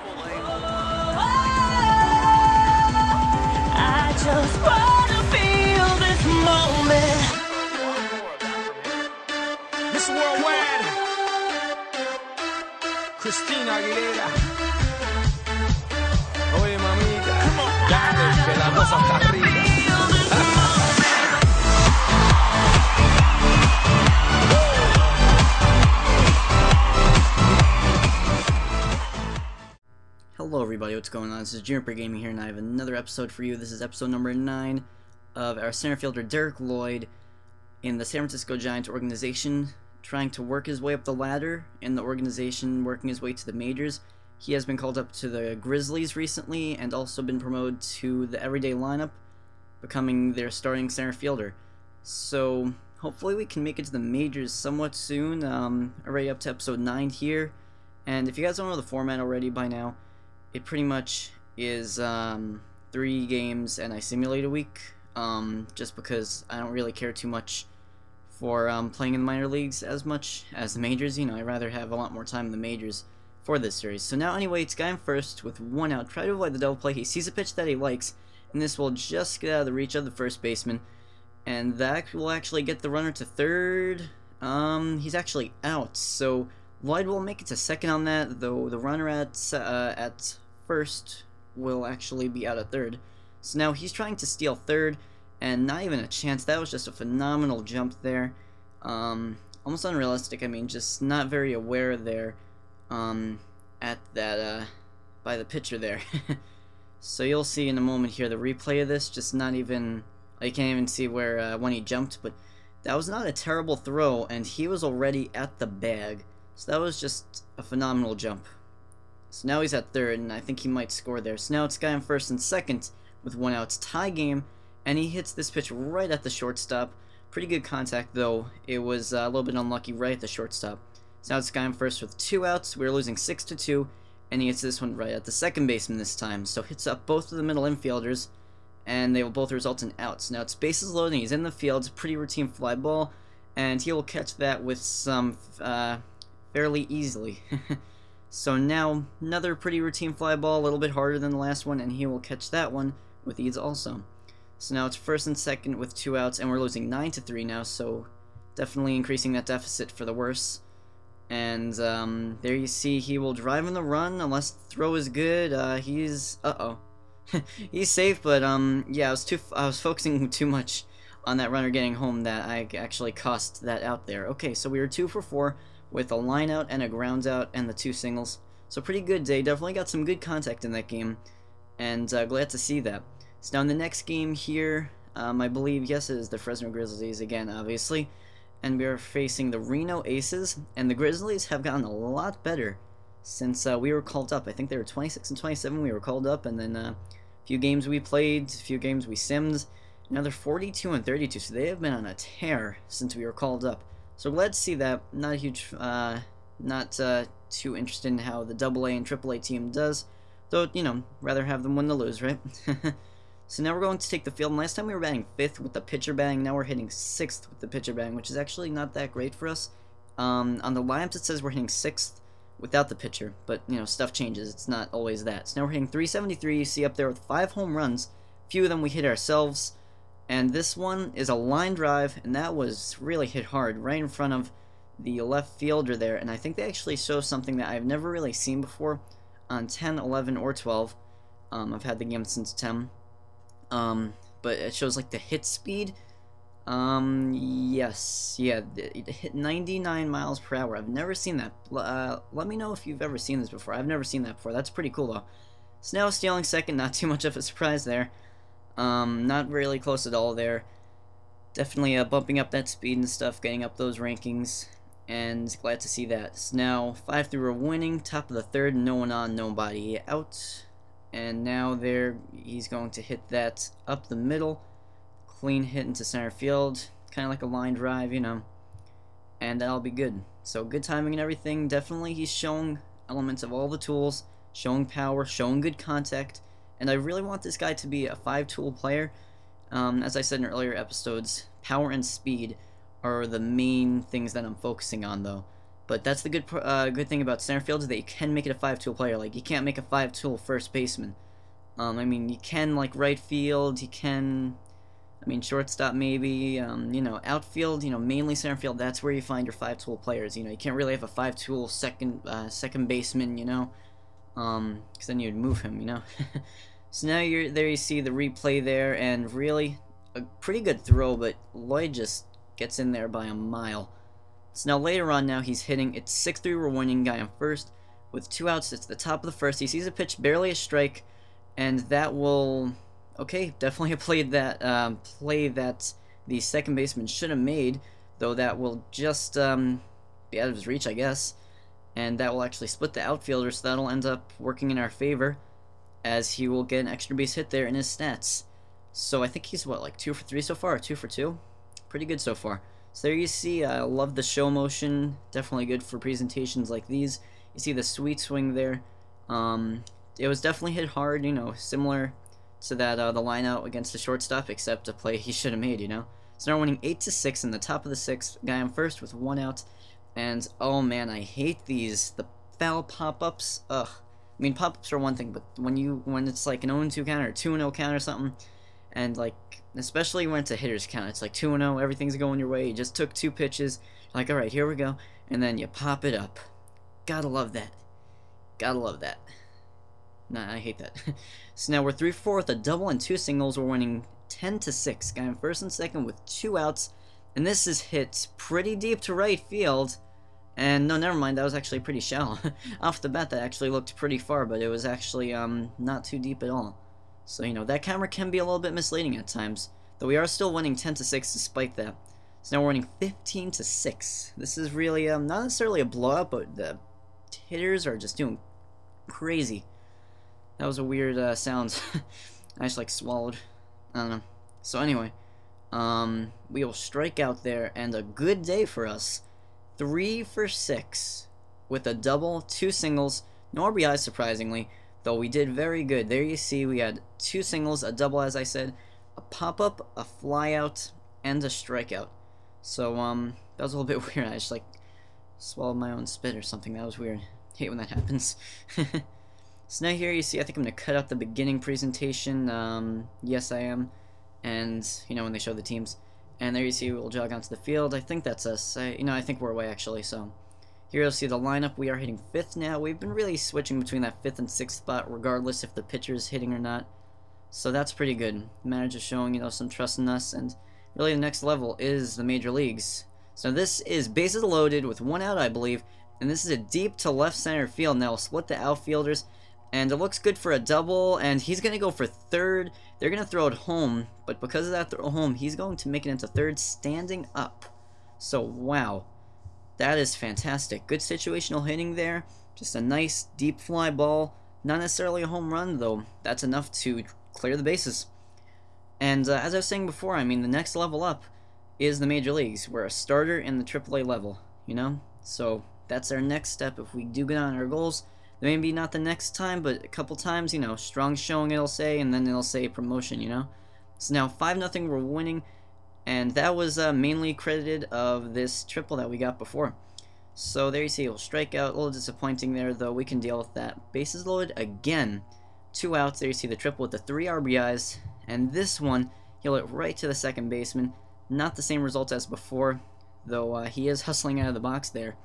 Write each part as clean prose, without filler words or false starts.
I just wanna feel this moment. Miss Worldwide, Christina Aguilera. Oye, mamita, dale, que la cosa está arriba. Hello everybody, what's going on? This is Juniper Gaming here, and I have another episode for you. This is episode number 9 of our center fielder Derick Lloyd in the San Francisco Giants organization, trying to work his way up the ladder in the organization, working his way to the majors. He has been called up to the Grizzlies recently, and also been promoted to the everyday lineup, becoming their starting center fielder. So hopefully we can make it to the majors somewhat soon. Already up to episode 9 here, and if you guys don't know the format already by now, it pretty much is 3 games and I simulate a week, just because I don't really care too much for playing in the minor leagues as much as the majors. You know, I'd rather have a lot more time in the majors for this series. So now anyway, it's guy in first with 1 out. Try to avoid the double play. He sees a pitch that he likes, and this will just get out of the reach of the first baseman, and that will actually get the runner to third. He's actually out, so Lloyd will make it to second on that, though the runner at first will actually be out at third. So now he's trying to steal third, and not even a chance. That was just a phenomenal jump there. Almost unrealistic. I mean, just not very aware there at that by the pitcher there. So you'll see in a moment here the replay of this. Just not even, you can't even see where when he jumped, but that was not a terrible throw, and he was already at the bag. So that was just a phenomenal jump. So now he's at third, and I think he might score there. So now it's guy on first and second with 1 out. It's tie game, and he hits this pitch right at the shortstop. Pretty good contact, though. It was a little bit unlucky right at the shortstop. So now it's guy on first with 2 outs. We're losing 6-2, and he hits this one right at the second baseman this time. So hits up both of the middle infielders, and they will both result in outs. Now it's bases loaded, and he's in the field. Pretty routine fly ball, and he will catch that with some fairly easily. So now another pretty routine fly ball, a little bit harder than the last one, and he will catch that one with ease also. So now it's first and second with 2 outs, and we're losing 9-3 now, so definitely increasing that deficit for the worse. And there you see he will drive in the run unless the throw is good. He's he's safe, but yeah, I was focusing too much on that runner getting home that I actually cost that out there. Okay, so we were 2 for 4 with a line out and a ground out and the 2 singles. So pretty good day. Definitely got some good contact in that game, and glad to see that. So now in the next game here, I believe, yes, it is the Fresno Grizzlies again, obviously, and we are facing the Reno Aces, and the Grizzlies have gotten a lot better since we were called up. I think they were 26-27 when we were called up, and then a few games we played, a few games we simmed. Now they're 42-32, so they have been on a tear since we were called up. So glad to see that. Not a huge, not too interested in how the AA and AAA team does, though, you know, rather have them win than lose, right? So now we're going to take the field. And last time we were batting 5th with the pitcher batting, now we're hitting 6th with the pitcher batting, which is actually not that great for us. On the lineups it says we're hitting 6th without the pitcher, but, you know, stuff changes. It's not always that. So now we're hitting 373, you see up there with 5 home runs. A few of them we hit ourselves. And this one is a line drive, and that was really hit hard right in front of the left fielder there. And I think they actually show something that I've never really seen before on 10, 11, or 12. I've had the game since 10. But it shows like the hit speed. Yes, yeah, it hit 99 miles per hour. I've never seen that. Let me know if you've ever seen this before. I've never seen that before. That's pretty cool though. So now stealing second, not too much of a surprise there. Not really close at all there. Definitely bumping up that speed and stuff, getting up those rankings, and glad to see that. So now 5-3 we're winning, top of the third, no one on, nobody out. And now there, he's going to hit that up the middle, clean hit into center field, kind of like a line drive, you know, and that'll be good. So good timing and everything. Definitely he's showing elements of all the tools, showing power, showing good contact. And I really want this guy to be a 5-tool player. As I said in earlier episodes, power and speed are the main things that I'm focusing on, though. But that's the good thing about center field is that you can make it a 5-tool player. Like, you can't make a 5-tool first baseman. I mean, you can, like, right field, you can, I mean, shortstop maybe, you know, outfield, you know, mainly center field, that's where you find your 5-tool players. You know, you can't really have a 5-tool second baseman, you know, because then you'd move him, you know. So now there you see the replay there, and really, a pretty good throw, but Lloyd just gets in there by a mile. So now later on now he's hitting, it's 6-3, we're winning, guy on first, with 2 outs, it's the top of the first, he sees a pitch, barely a strike, and that will, okay, definitely a play that the second baseman should have made, though that will just be out of his reach, I guess, and that will actually split the outfielder, so that'll end up working in our favor, as he will get an extra base hit there in his stats. So I think he's, what, like 2 for 3 so far, or 2 for 2? Pretty good so far. So there you see, I love the show motion, definitely good for presentations like these. You see the sweet swing there. It was definitely hit hard, you know, similar to that the line out against the shortstop, except a play he should have made, you know. So now we're winning 8-6 in the top of the 6th, guy on first with 1 out, and oh man, I hate the foul pop-ups. Ugh. I mean, pop-ups are one thing, but when it's like an 0-2 count or 2-0 count or something, and like especially when it's a hitter's count, it's like 2-0, everything's going your way. You just took 2 pitches, like all right, here we go, and then you pop it up. Gotta love that. Gotta love that. Nah, I hate that. So now we're 3 for 4 with a double and 2 singles. We're winning 10-6. Guy in first and second with 2 outs. And this is hit pretty deep to right field. And no, never mind. That was actually pretty shallow. Off the bat, that actually looked pretty far, but it was actually not too deep at all. So, you know, that camera can be a little bit misleading at times. Though we are still winning 10-6 despite that. So now we're winning 15-6. This is really not necessarily a blowout, but the hitters are just doing crazy. That was a weird sound. I just like swallowed. I don't know. So anyway, we will strike out there, and a good day for us. 3 for 6 with a double, 2 singles, no RBIs surprisingly, though we did very good. There you see we had 2 singles, a double as I said, a pop-up, a flyout, and a strikeout. So that was a little bit weird. I just like swallowed my own spit or something. That was weird. Hate when that happens. So now here you see, I think I'm going to cut out the beginning presentation. Yes, I am. And, you know, when they show the teams. And there you see we'll jog onto the field. I think that's us. I think we're away, actually. So here you'll see the lineup. We are hitting 5th now. We've been really switching between that 5th and 6th spot, regardless if the pitcher is hitting or not. So that's pretty good. The manager's showing, you know, some trust in us. And really the next level is the major leagues. So this is bases loaded with 1 out, I believe. And this is a deep to left center field. Now we'll split the outfielders. And it looks good for a double, and he's going to go for third. They're going to throw it home, but because of that throw home, he's going to make it into third standing up. So, wow. That is fantastic. Good situational hitting there. Just a nice deep fly ball. Not necessarily a home run, though. That's enough to clear the bases. And as I was saying before, I mean, the next level up is the major leagues. We're a starter in the AAA level, you know? So, that's our next step if we do get on our goals. Maybe not the next time, but a couple times, you know, strong showing it'll say, and then it'll say promotion, you know? So now 5-0 we're winning, and that was mainly credited of this triple that we got before. So there you see, we'll strike out, a little disappointing there, though we can deal with that. Bases loaded again, 2 outs, there you see the triple with the 3 RBIs, and this one, he'll hit right to the second baseman. Not the same result as before, though he is hustling out of the box there.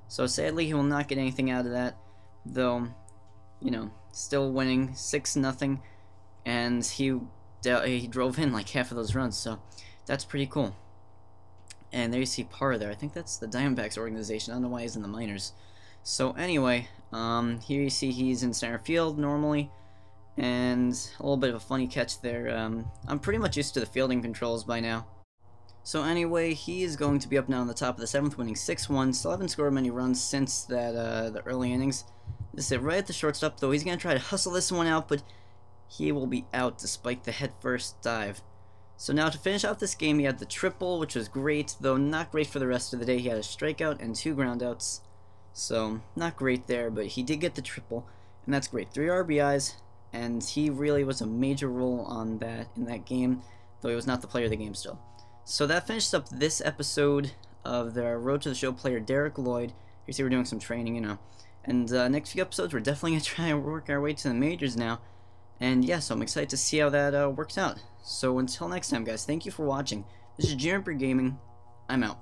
So sadly, he will not get anything out of that. Though, you know, still winning 6-0, and he drove in like half of those runs, so that's pretty cool. And there you see Parr there. I think that's the Diamondbacks organization. I don't know why he's in the minors. So anyway, here you see he's in center field normally, and a little bit of a funny catch there. I'm pretty much used to the fielding controls by now. So anyway, he is going to be up now on the top of the 7th, winning 6-1. Still haven't scored many runs since that the early innings. This is it right at the shortstop, though he's going to try to hustle this one out, but he will be out despite the head-first dive. So now to finish off this game, he had the triple, which was great, though not great for the rest of the day. He had a strikeout and 2 groundouts, so not great there, but he did get the triple, and that's great. 3 RBIs, and he really was a major role on that in that game, though he was not the player of the game still. So that finished up this episode of the Road to the Show player Derick Lloyd. You see, we're doing some training, you know. And next few episodes, we're definitely gonna try and work our way to the majors now. And yeah, so I'm excited to see how that works out. So until next time, guys, thank you for watching. This is Juniper Gaming. I'm out.